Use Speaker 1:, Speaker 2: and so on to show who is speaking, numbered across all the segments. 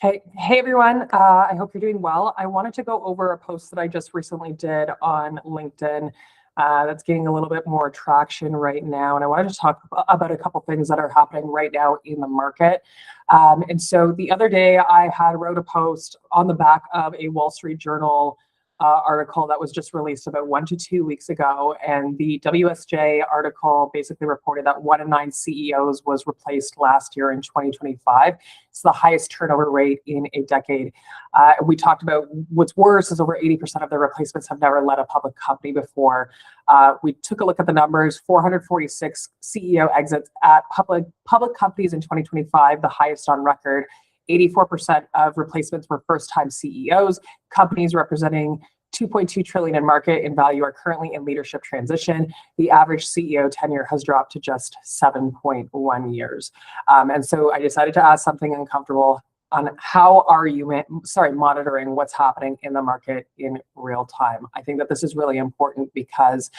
Speaker 1: Okay. Hey, everyone. I hope you're doing well. I wanted to go over a post that I just recently did on LinkedIn that's getting a little bit more traction right now. And I wanted to talk about a couple things that are happening right now in the market. And so the other day, I had wrote a post on the back of a Wall Street Journal article that was just released about 1 to 2 weeks ago. And the WSJ article basically reported that 1 in 9 CEOs was replaced last year in 2025. It's the highest turnover rate in a decade. We talked about what's worse is over 80% of the replacements have never led a public company before. We took a look at the numbers, 446 CEO exits at public companies in 2025, the highest on record. 84% of replacements were first-time CEOs. Companies representing 2.2 trillion in market in value are currently in leadership transition. The average CEO tenure has dropped to just 7.1 years. And so I decided to ask something uncomfortable on how are you monitoring what's happening in the market in real time. I think that this is really important because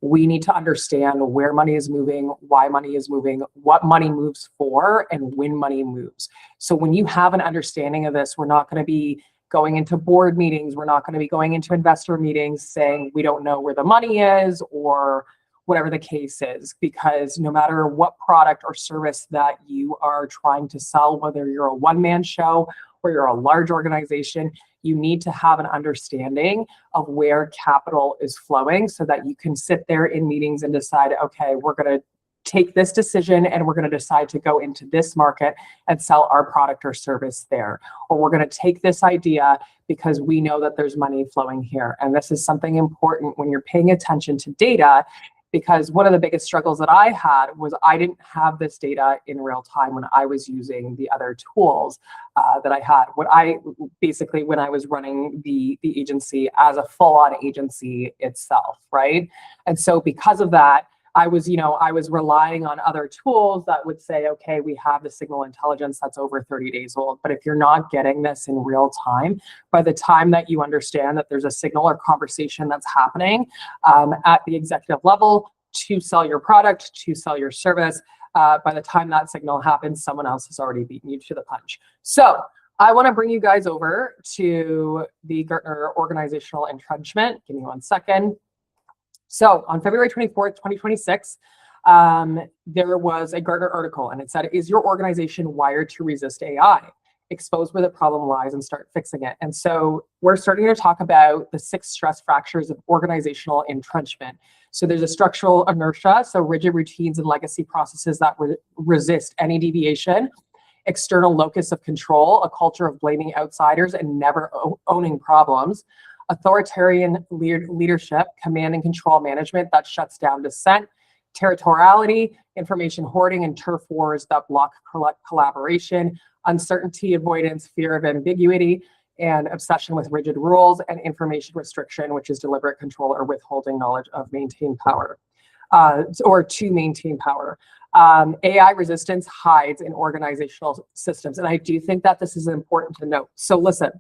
Speaker 1: we need to understand where money is moving, why money is moving, what money moves for, and when money moves. So when you have an understanding of this, we're not going to be going into board meetings, we're not going to be going into investor meetings saying we don't know where the money is or whatever the case is, because no matter what product or service that you are trying to sell, whether you're a one-man show or you're a large organization, you need to have an understanding of where capital is flowing so that you can sit there in meetings and decide, okay, we're going to take this decision and we're going to decide to go into this market and sell our product or service there. Or we're going to take this idea because we know that there's money flowing here. And this is something important when you're paying attention to data, because one of the biggest struggles that I had was I didn't have this data in real time when I was using the other tools that I had. When I was running the agency as a full-on agency itself, right? And so because of that, I was relying on other tools that would say, okay, we have the signal intelligence that's over 30 days old. But if you're not getting this in real time, by the time that you understand that there's a signal or conversation that's happening at the executive level to sell your product, to sell your service, by the time that signal happens, someone else has already beaten you to the punch. So I want to bring you guys over to the Gartner organizational entrenchment. Give me 1 second. So on February 24th, 2026, there was a Gartner article and it said, is your organization wired to resist AI? Expose where the problem lies and start fixing it. And so we're starting to talk about the 6 stress fractures of organizational entrenchment. So there's a structural inertia, so rigid routines and legacy processes that resist any deviation, external locus of control, a culture of blaming outsiders and never owning problems, authoritarian leadership, command and control management that shuts down dissent, territoriality, information hoarding and turf wars that block collaboration, uncertainty avoidance, fear of ambiguity, and obsession with rigid rules, and information restriction, which is deliberate control or withholding knowledge of maintain power, or to maintain power. AI resistance hides in organizational systems. And I do think that this is important to note. So listen,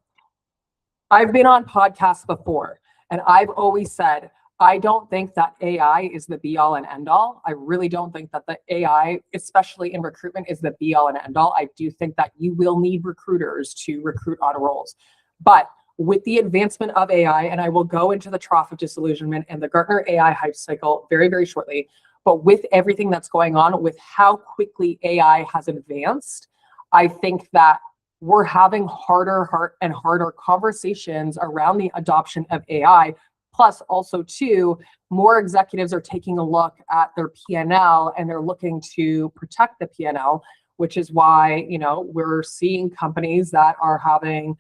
Speaker 1: I've been on podcasts before, and I've always said, I don't think that AI is the be all and end all. I really don't think that the AI, especially in recruitment, is the be all and end all. I do think that you will need recruiters to recruit on roles. But with the advancement of AI, and I will go into the trough of disillusionment and the Gartner AI hype cycle very, very shortly, but with everything that's going on, with how quickly AI has advanced, I think that we're having harder conversations around the adoption of AI. Plus also too, more executives are taking a look at their P&L and they're looking to protect the P&L, which is why, we're seeing companies that are having,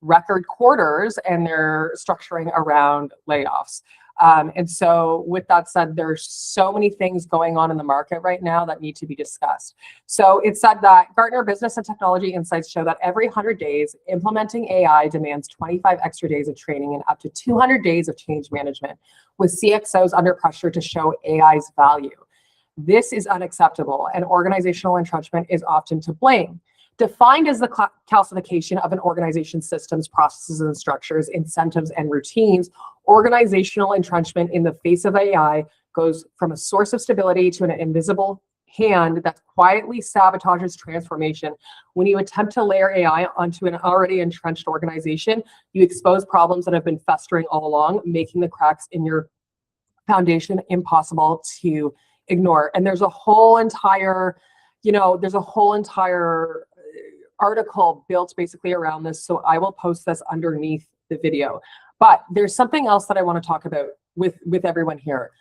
Speaker 1: record quarters and they're structuring around layoffs. And so with that said, there's so many things going on in the market right now that need to be discussed. So it said that Gartner Business and Technology Insights show that every 100 days, implementing AI demands 25 extra days of training and up to 200 days of change management, with CXOs under pressure to show AI's value. This is unacceptable, and organizational entrenchment is often to blame. Defined as the calcification of an organization's systems, processes, and structures, incentives, and routines, organizational entrenchment in the face of AI goes from a source of stability to an invisible hand that quietly sabotages transformation. When you attempt to layer AI onto an already entrenched organization, you expose problems that have been festering all along, making the cracks in your foundation impossible to ignore. And there's a whole entire, article built basically around this. So I will post this underneath the video. But there's something else that I want to talk about with everyone here.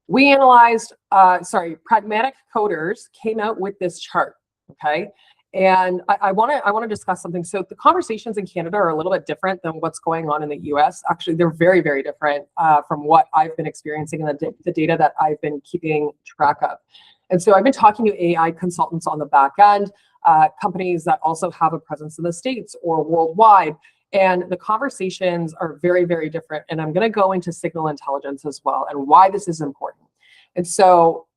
Speaker 1: We analyzed, Pragmatic Coders came out with this chart, okay? And I want to discuss something. So the conversations in Canada are a little bit different than what's going on in the US. Actually, they're very, very different from what I've been experiencing and the data that I've been keeping track of. And so I've been talking to AI consultants on the back end, companies that also have a presence in the States or worldwide. And the conversations are very, very different. And I'm going to go into signal intelligence as well and why this is important. And so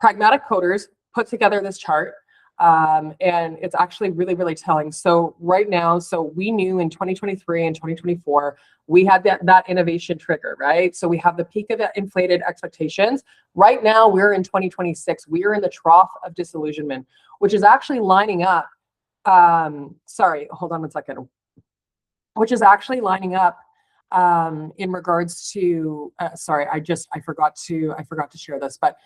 Speaker 1: Pragmatic Coders put together this chart. And it's actually really, really telling. So right now, we knew in 2023 and 2024, we had that innovation trigger, right? So we have the peak of inflated expectations. Right now, we're in 2026. We are in the trough of disillusionment, which is actually lining up. Sorry, hold on one second. Which is actually lining up in regards to. Sorry, I forgot to share this, but.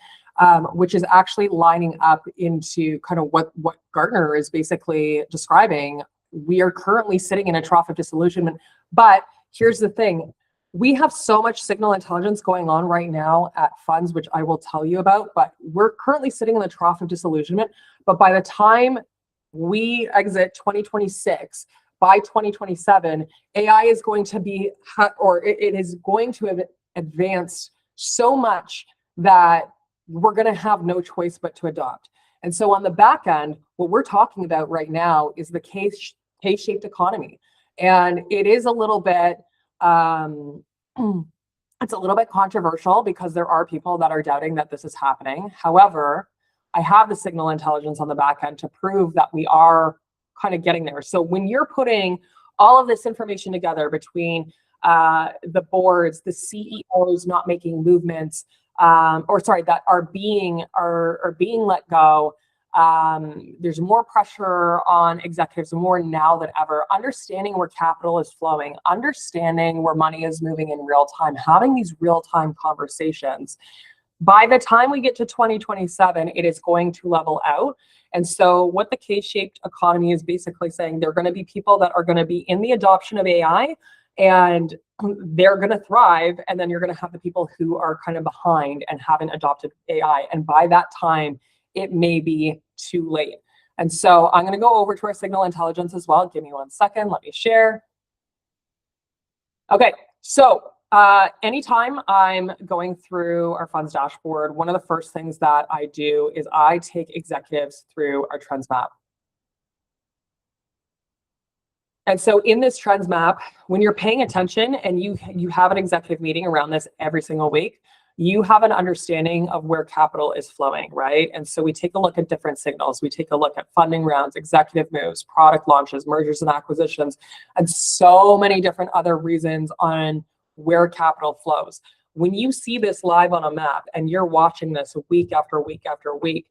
Speaker 1: Which is actually lining up into kind of what Gartner is basically describing. We are currently sitting in a trough of disillusionment. But here's the thing. We have so much signal intelligence going on right now at Fundz, which I will tell you about, but we're currently sitting in the trough of disillusionment. But by the time we exit 2026, by 2027, AI is going to be, or it is going to have advanced so much that we're going to have no choice but to adopt. And so on the back end, what we're talking about right now is the K-shaped economy. And it is a little bit, it's a little bit controversial because there are people that are doubting that this is happening. However, I have the signal intelligence on the back end to prove that we are kind of getting there. So when you're putting all of this information together between the boards, the CEOs not making movements, that are being let go. There's more pressure on executives more now than ever. Understanding where capital is flowing, understanding where money is moving in real time, having these real-time conversations. By the time we get to 2027, it is going to level out. And so what the K-shaped economy is basically saying, there are going to be people that are going to be in the adoption of AI, and they're going to thrive, and then you're going to have the people who are kind of behind and haven't adopted AI. And by that time, it may be too late. And so I'm going to go over to our signal intelligence as well. Give me 1 second. Let me share. Okay, so anytime I'm going through our Fundz dashboard, one of the first things that I do is I take executives through our trends map. And so in this trends map, when you're paying attention and you have an executive meeting around this every single week, you have an understanding of where capital is flowing, right? And so we take a look at different signals. We take a look at funding rounds, executive moves, product launches, mergers and acquisitions, and so many different other reasons on where capital flows. When you see this live on a map and you're watching this week after week after week,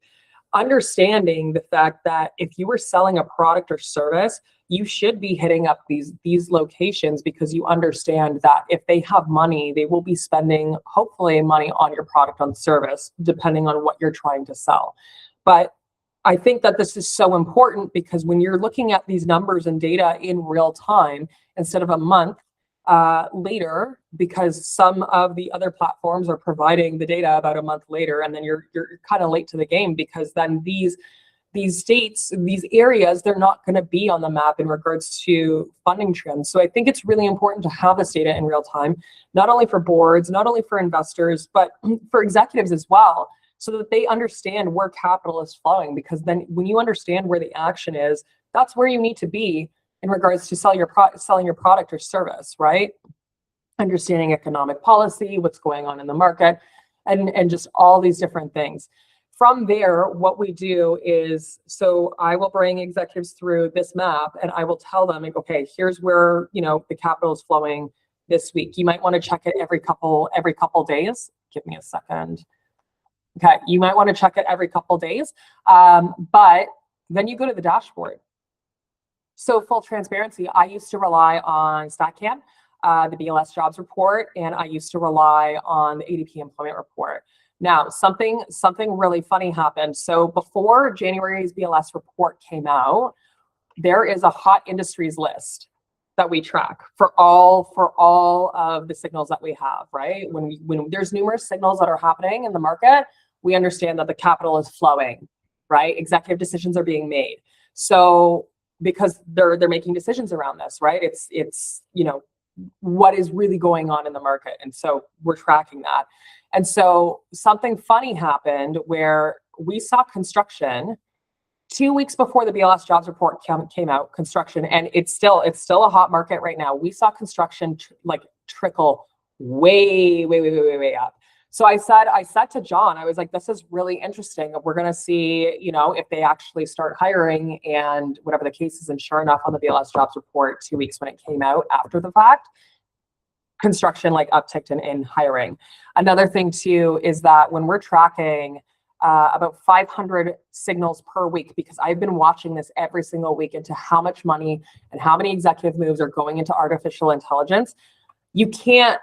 Speaker 1: understanding the fact that if you were selling a product or service, you should be hitting up these locations because you understand that if they have money, they will be spending hopefully money on your product and service, depending on what you're trying to sell. But I think that this is so important because when you're looking at these numbers and data in real time, instead of a month later, because some of the other platforms are providing the data about a month later, and then you're kind of late to the game because then these states, these areas, they're not going to be on the map in regards to funding trends. So I think it's really important to have this data in real time, not only for boards, not only for investors, but for executives as well, so that they understand where capital is flowing. Because then when you understand where the action is, that's where you need to be in regards to selling your product or service, right? Understanding economic policy, what's going on in the market, and just all these different things. From there, what we do is, so I will bring executives through this map and I will tell them, like, okay, here's where, the capital is flowing this week. You might want to check it every couple days. Give me a second. Okay, you might want to check it every couple days, but then you go to the dashboard. So full transparency, I used to rely on StatCan, the BLS jobs report, and I used to rely on the ADP employment report. Now, something really funny happened. So before January's BLS report came out, there is a hot industries list that we track for all of the signals that we have, right? When there's numerous signals that are happening in the market, we understand that the capital is flowing, right? Executive decisions are being made. So because they're making decisions around this, right? It's what is really going on in the market. And so we're tracking that. And so something funny happened where we saw construction 2 weeks before the BLS jobs report came out, construction, and it's still a hot market right now. We saw construction trickle way up. So I said to John, I was like, this is really interesting. We're going to see, if they actually start hiring and whatever the case is. And sure enough, on the BLS jobs report 2 weeks when it came out after the fact, construction upticked in hiring. Another thing too is that when we're tracking about 500 signals per week, because I've been watching this every single week into how much money and how many executive moves are going into artificial intelligence, you can't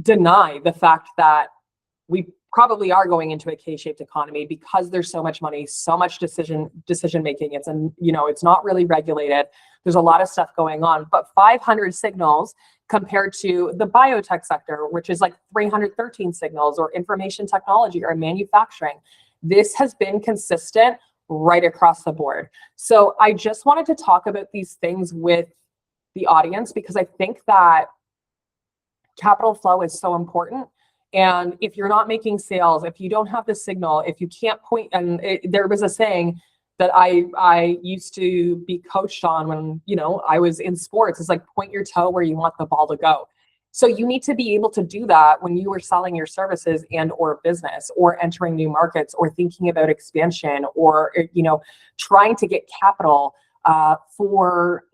Speaker 1: deny the fact that we probably are going into a K-shaped economy because there's so much money, so much decision making. It's not really regulated. There's a lot of stuff going on, but 500 signals compared to the biotech sector, which is 313 signals, or information technology or manufacturing. This has been consistent right across the board. So I just wanted to talk about these things with the audience because I think that capital flow is so important. And if you're not making sales, if you don't have the signal, if you can't point, and there was a saying that I used to be coached on when, I was in sports. It's point your toe where you want the ball to go. So you need to be able to do that when you are selling your services and or business, or entering new markets, or thinking about expansion, or, trying to get capital for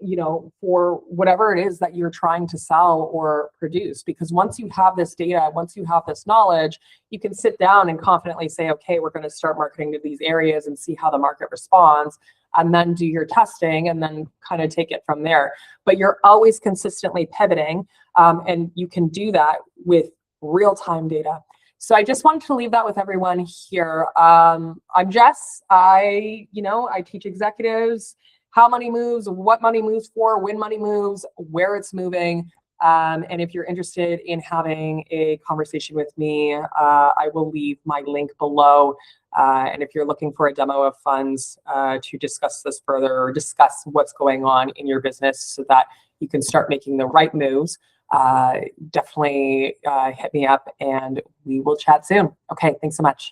Speaker 1: whatever it is that you're trying to sell or produce. Because once you have this data, once you have this knowledge, you can sit down and confidently say, okay, we're going to start marketing to these areas and see how the market responds, and then do your testing and then kind of take it from there. But you're always consistently pivoting, and you can do that with real-time data. So I just wanted to leave that with everyone here. I'm Jess. I teach executives how money moves, what money moves for, when money moves, where it's moving. And if you're interested in having a conversation with me, I will leave my link below. And if you're looking for a demo of Fundz to discuss this further, or discuss what's going on in your business so that you can start making the right moves, definitely hit me up and we will chat soon. Okay, thanks so much.